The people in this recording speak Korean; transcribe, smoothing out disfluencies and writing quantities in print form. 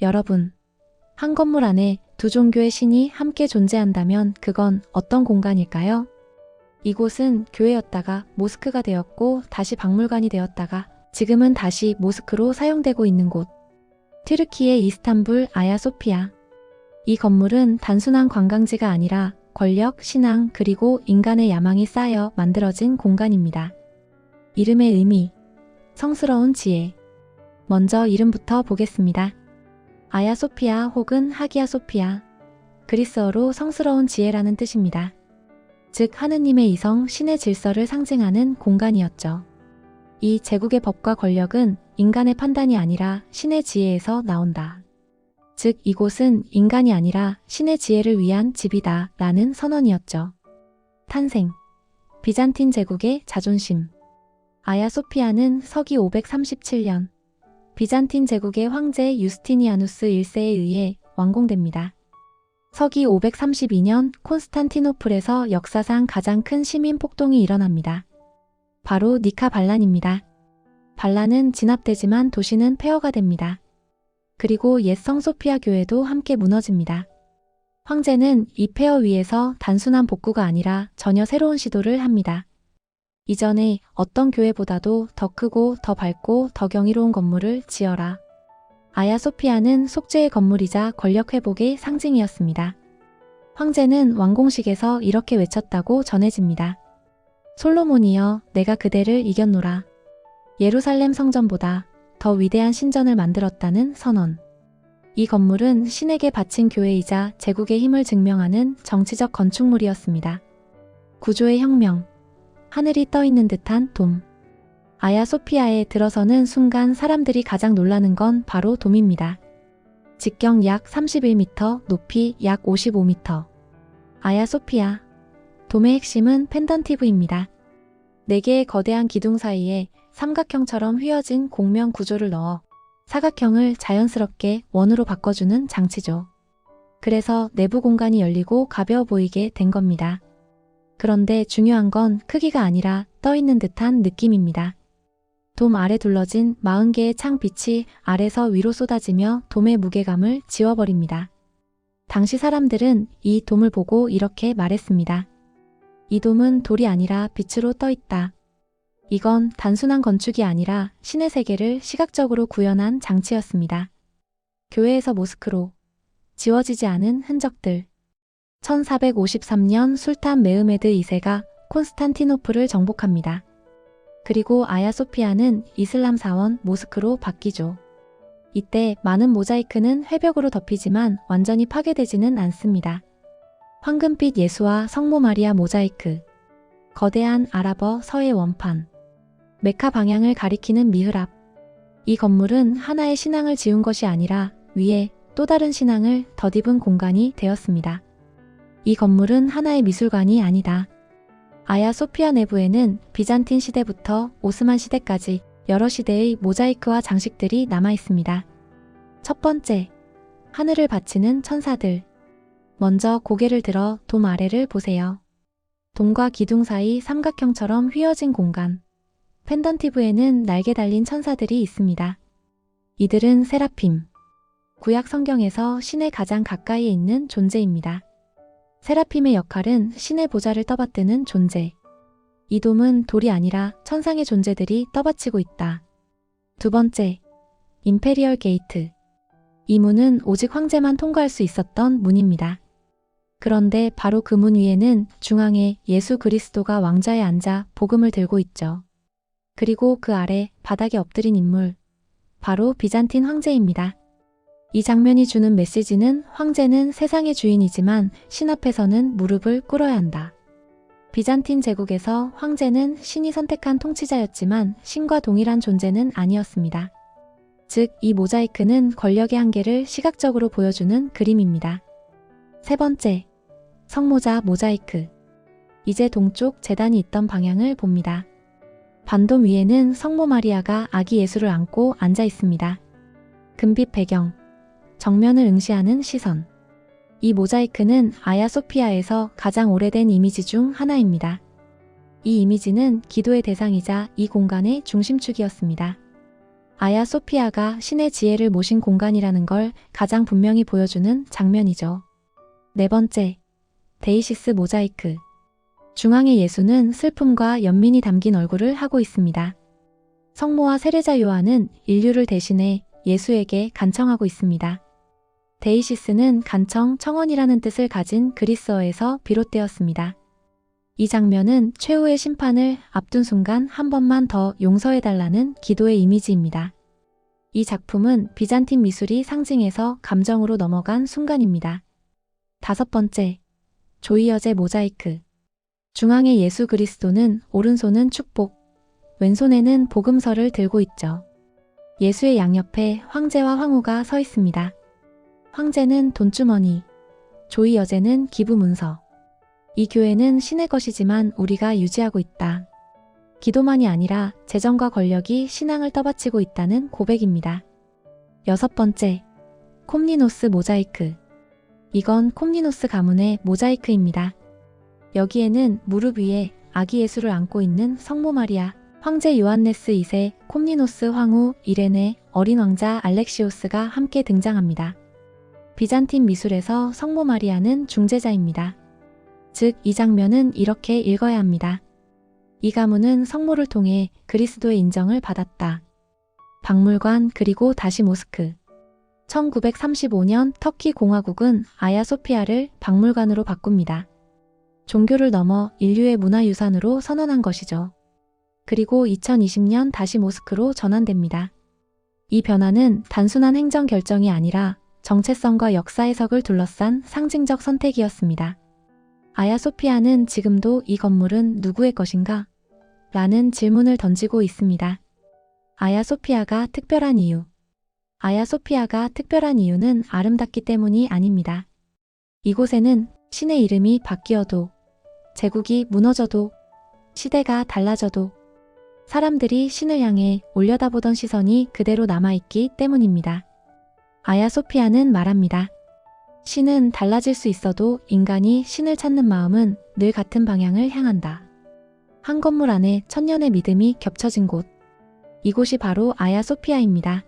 여러분, 한 건물 안에 두 종교의 신이 함께 존재한다면 그건 어떤 공간일까요? 이곳은 교회였다가 모스크가 되었고 다시 박물관이 되었다가 지금은 다시 모스크로 사용되고 있는 곳. 튀르키예 이스탄불 아야소피아. 이 건물은 단순한 관광지가 아니라 권력, 신앙, 그리고 인간의 야망이 쌓여 만들어진 공간입니다. 이름의 의미, 성스러운 지혜. 먼저 이름부터 보겠습니다. 아야소피아 혹은 하기야소피아. 그리스어로 성스러운 지혜라는 뜻입니다. 즉 하느님의 이성, 신의 질서를 상징하는 공간이었죠. 이 제국의 법과 권력은 인간의 판단이 아니라 신의 지혜에서 나온다. 즉 이곳은 인간이 아니라 신의 지혜를 위한 집이다 라는 선언이었죠. 탄생. 비잔틴 제국의 자존심. 아야소피아는 서기 537년 비잔틴 제국의 황제 유스티니아누스 1세에 의해 완공됩니다. 서기 532년 콘스탄티노플에서 역사상 가장 큰 시민 폭동이 일어납니다. 바로 니카 반란입니다. 반란은 진압되지만 도시는 폐허가 됩니다. 그리고 옛 성소피아 교회도 함께 무너집니다. 황제는 이 폐허 위에서 단순한 복구가 아니라 전혀 새로운 시도를 합니다. 이전에 어떤 교회보다도 더 크고 더 밝고 더 경이로운 건물을 지어라. 아야소피아는 속죄의 건물이자 권력 회복의 상징이었습니다. 황제는 완공식에서 이렇게 외쳤다고 전해집니다. 솔로몬이여, 내가 그대를 이겼노라. 예루살렘 성전보다 더 위대한 신전을 만들었다는 선언. 이 건물은 신에게 바친 교회이자 제국의 힘을 증명하는 정치적 건축물이었습니다. 구조의 혁명. 하늘이 떠 있는 듯한 돔. 아야소피아에 들어서는 순간 사람들이 가장 놀라는 건 바로 돔입니다. 직경 약 31m, 높이 약 55m. 아야소피아. 돔의 핵심은 펜던티브입니다. 4개의 거대한 기둥 사이에 삼각형처럼 휘어진 곡면 구조를 넣어 사각형을 자연스럽게 원으로 바꿔주는 장치죠. 그래서 내부 공간이 열리고 가벼워 보이게 된 겁니다. 그런데 중요한 건 크기가 아니라 떠있는 듯한 느낌입니다. 돔 아래 둘러진 40개의 창빛이 아래서 위로 쏟아지며 돔의 무게감을 지워버립니다. 당시 사람들은 이 돔을 보고 이렇게 말했습니다. 이 돔은 돌이 아니라 빛으로 떠있다. 이건 단순한 건축이 아니라 신의 세계를 시각적으로 구현한 장치였습니다. 교회에서 모스크로 지워지지 않은 흔적들. 1453년 술탄 메흐메드 2세가 콘스탄티노플을 정복합니다. 그리고 아야소피아는 이슬람 사원 모스크로 바뀌죠. 이때 많은 모자이크는 회벽으로 덮이지만 완전히 파괴되지는 않습니다. 황금빛 예수와 성모 마리아 모자이크, 거대한 아랍어 서의 원판, 메카 방향을 가리키는 미흐랍. 이 건물은 하나의 신앙을 지운 것이 아니라 위에 또 다른 신앙을 덧입은 공간이 되었습니다. 이 건물은 하나의 미술관이 아니다. 아야소피아 내부에는 비잔틴 시대부터 오스만 시대까지 여러 시대의 모자이크와 장식들이 남아 있습니다. 첫 번째, 하늘을 바치는 천사들. 먼저 고개를 들어 돔 아래를 보세요. 돔과 기둥 사이 삼각형처럼 휘어진 공간. 펜던티브에는 날개 달린 천사들이 있습니다. 이들은 세라핌. 구약 성경에서 신의 가장 가까이에 있는 존재입니다. 세라핌의 역할은 신의 보좌를 떠받드는 존재. 이 돔은 돌이 아니라 천상의 존재들이 떠받치고 있다. 두 번째, 임페리얼 게이트. 이 문은 오직 황제만 통과할 수 있었던 문입니다. 그런데 바로 그 문 위에는 중앙에 예수 그리스도가 왕좌에 앉아 복음을 들고 있죠. 그리고 그 아래 바닥에 엎드린 인물, 바로 비잔틴 황제입니다. 이 장면이 주는 메시지는 황제는 세상의 주인이지만 신 앞에서는 무릎을 꿇어야 한다. 비잔틴 제국에서 황제는 신이 선택한 통치자였지만 신과 동일한 존재는 아니었습니다. 즉, 이 모자이크는 권력의 한계를 시각적으로 보여주는 그림입니다. 세 번째, 성모자 모자이크. 이제 동쪽 제단이 있던 방향을 봅니다. 반돔 위에는 성모 마리아가 아기 예수를 안고 앉아 있습니다. 금빛 배경, 정면을 응시하는 시선. 이 모자이크는 아야소피아에서 가장 오래된 이미지 중 하나입니다. 이 이미지는 기도의 대상이자 이 공간의 중심축이었습니다. 아야 소피아가 신의 지혜를 모신 공간이라는 걸 가장 분명히 보여주는 장면이죠. 네 번째, 데이시스 모자이크. 중앙의 예수는 슬픔과 연민이 담긴 얼굴을 하고 있습니다. 성모와 세례자 요한은 인류를 대신해 예수에게 간청하고 있습니다. 데이시스는 간청, 청원이라는 뜻을 가진 그리스어에서 비롯되었습니다. 이 장면은 최후의 심판을 앞둔 순간 한 번만 더 용서해달라는 기도의 이미지입니다. 이 작품은 비잔틴 미술이 상징에서 감정으로 넘어간 순간입니다. 다섯 번째, 조이여제 모자이크. 중앙의 예수 그리스도는 오른손은 축복, 왼손에는 복음서를 들고 있죠. 예수의 양옆에 황제와 황후가 서 있습니다. 황제는 돈주머니, 조이여제는 기부 문서. 이 교회는 신의 것이지만 우리가 유지하고 있다. 기도만이 아니라 재정과 권력이 신앙을 떠받치고 있다는 고백입니다. 여섯 번째, 콤니노스 모자이크. 이건 콤니노스 가문의 모자이크입니다. 여기에는 무릎 위에 아기 예수를 안고 있는 성모 마리아, 황제 요한네스 2세, 콤니노스 황후, 이레네, 어린 왕자 알렉시오스가 함께 등장합니다. 비잔틴 미술에서 성모 마리아는 중재자입니다. 즉, 이 장면은 이렇게 읽어야 합니다. 이 가문은 성모를 통해 그리스도의 인정을 받았다. 박물관 그리고 다시 모스크. 1935년 터키 공화국은 아야 소피아를 박물관으로 바꿉니다. 종교를 넘어 인류의 문화유산으로 선언한 것이죠. 그리고 2020년 다시 모스크로 전환됩니다. 이 변화는 단순한 행정 결정이 아니라 정체성과 역사 해석을 둘러싼 상징적 선택이었습니다. 아야 소피아는 지금도 이 건물은 누구의 것인가? 라는 질문을 던지고 있습니다. 아야 소피아가 특별한 이유. 아야 소피아가 특별한 이유는 아름답기 때문이 아닙니다. 이곳에는 신의 이름이 바뀌어도, 제국이 무너져도, 시대가 달라져도 사람들이 신을 향해 올려다보던 시선이 그대로 남아있기 때문입니다. 아야 소피아는 말합니다. 신은 달라질 수 있어도 인간이 신을 찾는 마음은 늘 같은 방향을 향한다. 한 건물 안에 천년의 믿음이 겹쳐진 곳. 이곳이 바로 아야 소피아입니다.